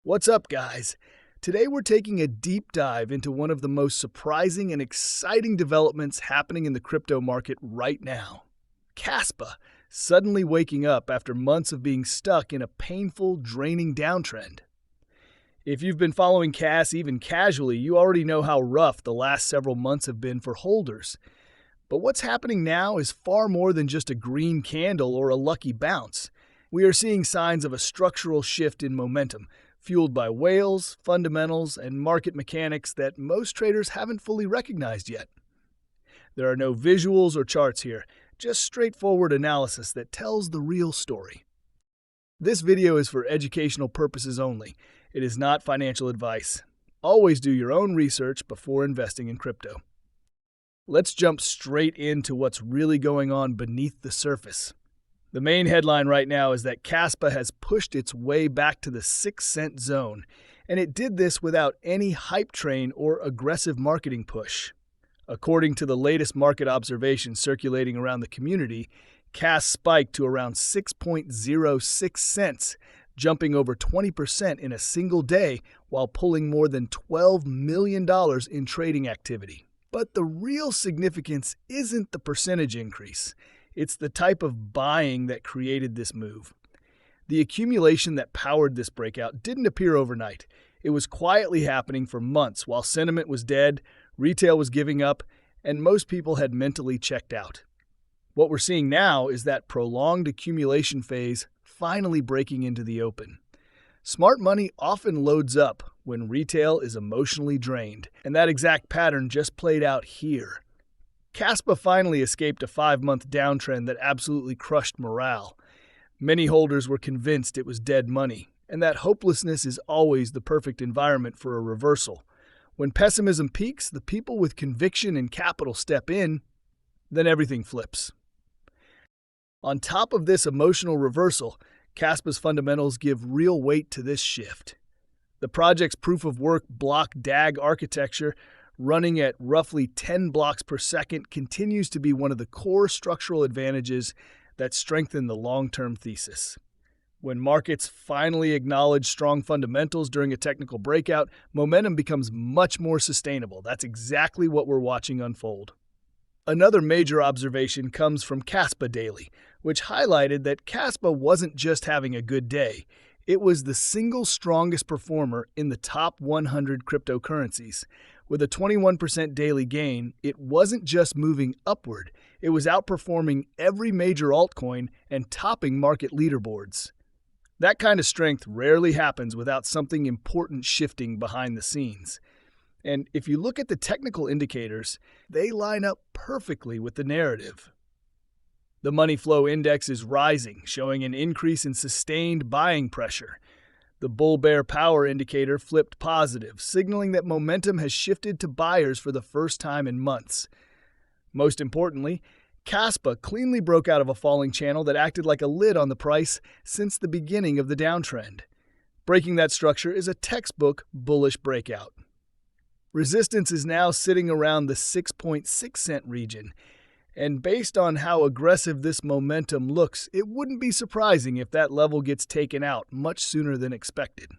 What's up, guys? Today we're taking a deep dive into one of the most surprising and exciting developments happening in the crypto market right now. Kaspa suddenly waking up after months of being stuck in a painful, draining downtrend. If you've been following Kas even casually, you already know how rough the last several months have been for holders. But what's happening now is far more than just a green candle or a lucky bounce. We are seeing signs of a structural shift in momentum, fueled by whales, fundamentals, and market mechanics that most traders haven't fully recognized yet. There are no visuals or charts here, just straightforward analysis that tells the real story. This video is for educational purposes only. It is not financial advice. Always do your own research before investing in crypto. Let's jump straight into what's really going on beneath the surface. The main headline right now is that Kaspa has pushed its way back to the 6-cent zone, and it did this without any hype train or aggressive marketing push. According to the latest market observations circulating around the community, Kas spiked to around 6.06 cents, jumping over 20% in a single day while pulling more than $12 million in trading activity. But the real significance isn't the percentage increase. It's the type of buying that created this move. The accumulation that powered this breakout didn't appear overnight. It was quietly happening for months while sentiment was dead, retail was giving up, and most people had mentally checked out. What we're seeing now is that prolonged accumulation phase finally breaking into the open. Smart money often loads up when retail is emotionally drained, and that exact pattern just played out here. Kaspa finally escaped a 5-month downtrend that absolutely crushed morale. Many holders were convinced it was dead money, and that hopelessness is always the perfect environment for a reversal. When pessimism peaks, the people with conviction and capital step in, then everything flips. On top of this emotional reversal, Kaspa's fundamentals give real weight to this shift. The project's proof-of-work block DAG architecture, running at roughly 10 blocks per second, continues to be one of the core structural advantages that strengthen the long-term thesis. When markets finally acknowledge strong fundamentals during a technical breakout, momentum becomes much more sustainable. That's exactly what we're watching unfold. Another major observation comes from Kaspa Daily, which highlighted that Kaspa wasn't just having a good day. It was the single strongest performer in the top 100 cryptocurrencies. With a 21% daily gain, it wasn't just moving upward, it was outperforming every major altcoin and topping market leaderboards. That kind of strength rarely happens without something important shifting behind the scenes. And if you look at the technical indicators, they line up perfectly with the narrative. The money flow index is rising, showing an increase in sustained buying pressure. The bull-bear power indicator flipped positive, signaling that momentum has shifted to buyers for the first time in months. Most importantly, Kaspa cleanly broke out of a falling channel that acted like a lid on the price since the beginning of the downtrend. Breaking that structure is a textbook bullish breakout. Resistance is now sitting around the 6.6 cent region, and based on how aggressive this momentum looks, it wouldn't be surprising if that level gets taken out much sooner than expected.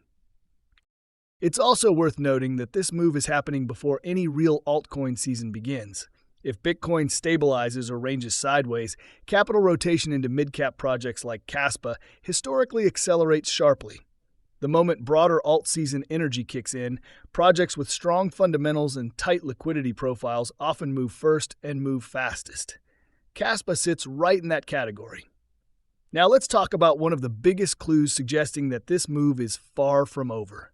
It's also worth noting that this move is happening before any real altcoin season begins. If Bitcoin stabilizes or ranges sideways, capital rotation into mid-cap projects like Kaspa historically accelerates sharply. The moment broader alt-season energy kicks in, projects with strong fundamentals and tight liquidity profiles often move first and move fastest. Kaspa sits right in that category. Now let's talk about one of the biggest clues suggesting that this move is far from over.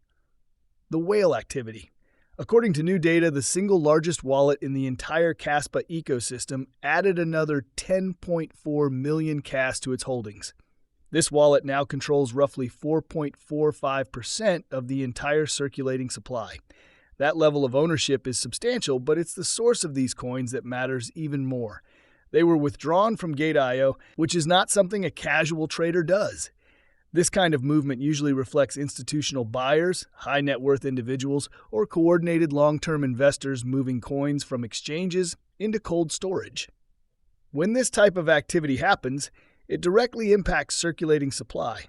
The whale activity. According to new data, the single largest wallet in the entire Kaspa ecosystem added another 10.4 million Kas to its holdings. This wallet now controls roughly 4.45% of the entire circulating supply. That level of ownership is substantial, but it's the source of these coins that matters even more. They were withdrawn from Gate.io, which is not something a casual trader does. This kind of movement usually reflects institutional buyers, high net worth individuals, or coordinated long-term investors moving coins from exchanges into cold storage. When this type of activity happens, it directly impacts circulating supply.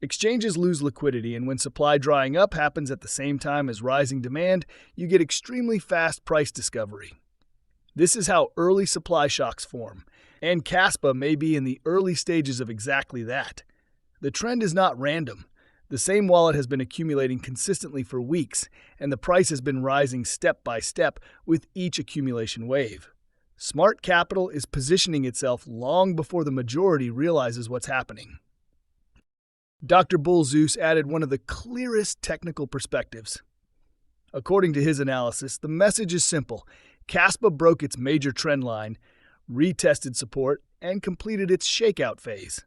Exchanges lose liquidity, and when supply drying up happens at the same time as rising demand, you get extremely fast price discovery. This is how early supply shocks form, and Kaspa may be in the early stages of exactly that. The trend is not random. The same wallet has been accumulating consistently for weeks, and the price has been rising step by step with each accumulation wave. Smart capital is positioning itself long before the majority realizes what's happening. Dr. Bull Zeus added one of the clearest technical perspectives. According to his analysis, the message is simple. Kaspa broke its major trend line, retested support, and completed its shakeout phase.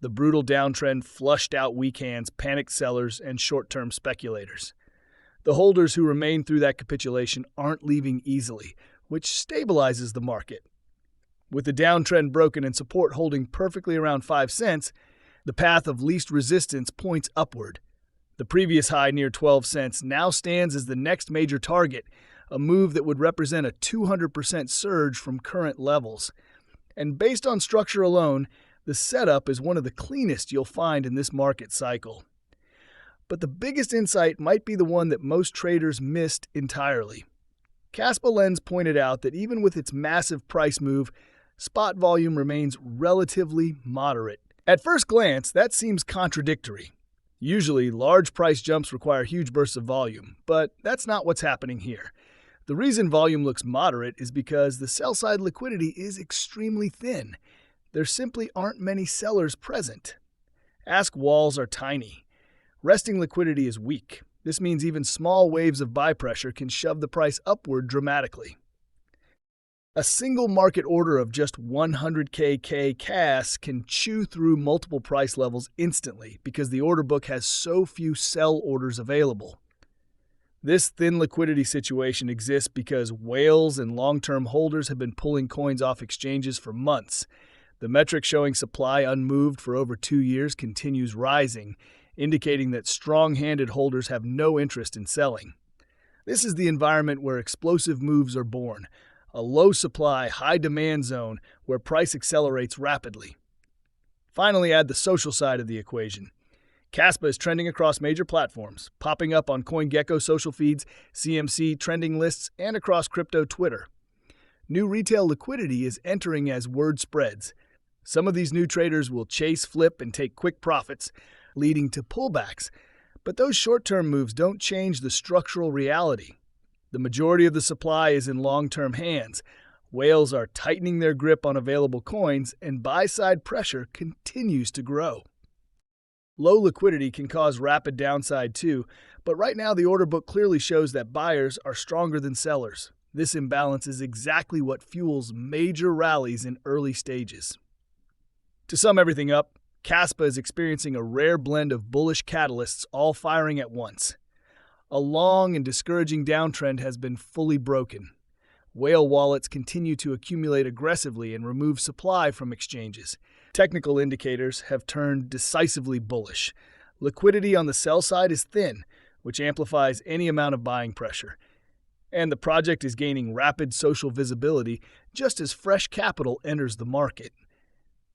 The brutal downtrend flushed out weak hands, panicked sellers, and short-term speculators. The holders who remain through that capitulation aren't leaving easily, which stabilizes the market. With the downtrend broken and support holding perfectly around 5 cents, the path of least resistance points upward. The previous high near 12 cents now stands as the next major target, a move that would represent a 200% surge from current levels. And based on structure alone, the setup is one of the cleanest you'll find in this market cycle. But the biggest insight might be the one that most traders missed entirely. Kaspa Lens pointed out that even with its massive price move, spot volume remains relatively moderate. At first glance, that seems contradictory. Usually, large price jumps require huge bursts of volume, but that's not what's happening here. The reason volume looks moderate is because the sell-side liquidity is extremely thin. There simply aren't many sellers present. Ask walls are tiny. Resting liquidity is weak. This means even small waves of buy pressure can shove the price upward dramatically. A single market order of just 100K CAS can chew through multiple price levels instantly because the order book has so few sell orders available. This thin liquidity situation exists because whales and long-term holders have been pulling coins off exchanges for months. The metric showing supply unmoved for over 2 years continues rising, indicating that strong-handed holders have no interest in selling. This is the environment where explosive moves are born, a low-supply, high-demand zone where price accelerates rapidly. Finally, add the social side of the equation. Kaspa is trending across major platforms, popping up on CoinGecko social feeds, CMC trending lists, and across crypto Twitter. New retail liquidity is entering as word spreads. Some of these new traders will chase, flip, and take quick profits, leading to pullbacks. But those short-term moves don't change the structural reality. The majority of the supply is in long-term hands. Whales are tightening their grip on available coins, and buy-side pressure continues to grow. Low liquidity can cause rapid downside too, but right now the order book clearly shows that buyers are stronger than sellers. This imbalance is exactly what fuels major rallies in early stages. To sum everything up, Kaspa is experiencing a rare blend of bullish catalysts all firing at once. A long and discouraging downtrend has been fully broken. Whale wallets continue to accumulate aggressively and remove supply from exchanges. Technical indicators have turned decisively bullish. Liquidity on the sell side is thin, which amplifies any amount of buying pressure. And the project is gaining rapid social visibility just as fresh capital enters the market.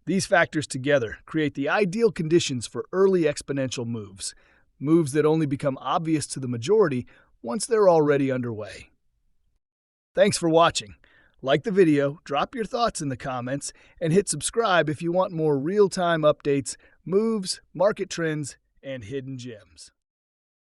These factors together create the ideal conditions for early exponential moves that only become obvious to the majority once they're already underway. Thanks for watching. Like the video, drop your thoughts in the comments, and hit subscribe if you want more real-time updates, moves, market trends, and hidden gems.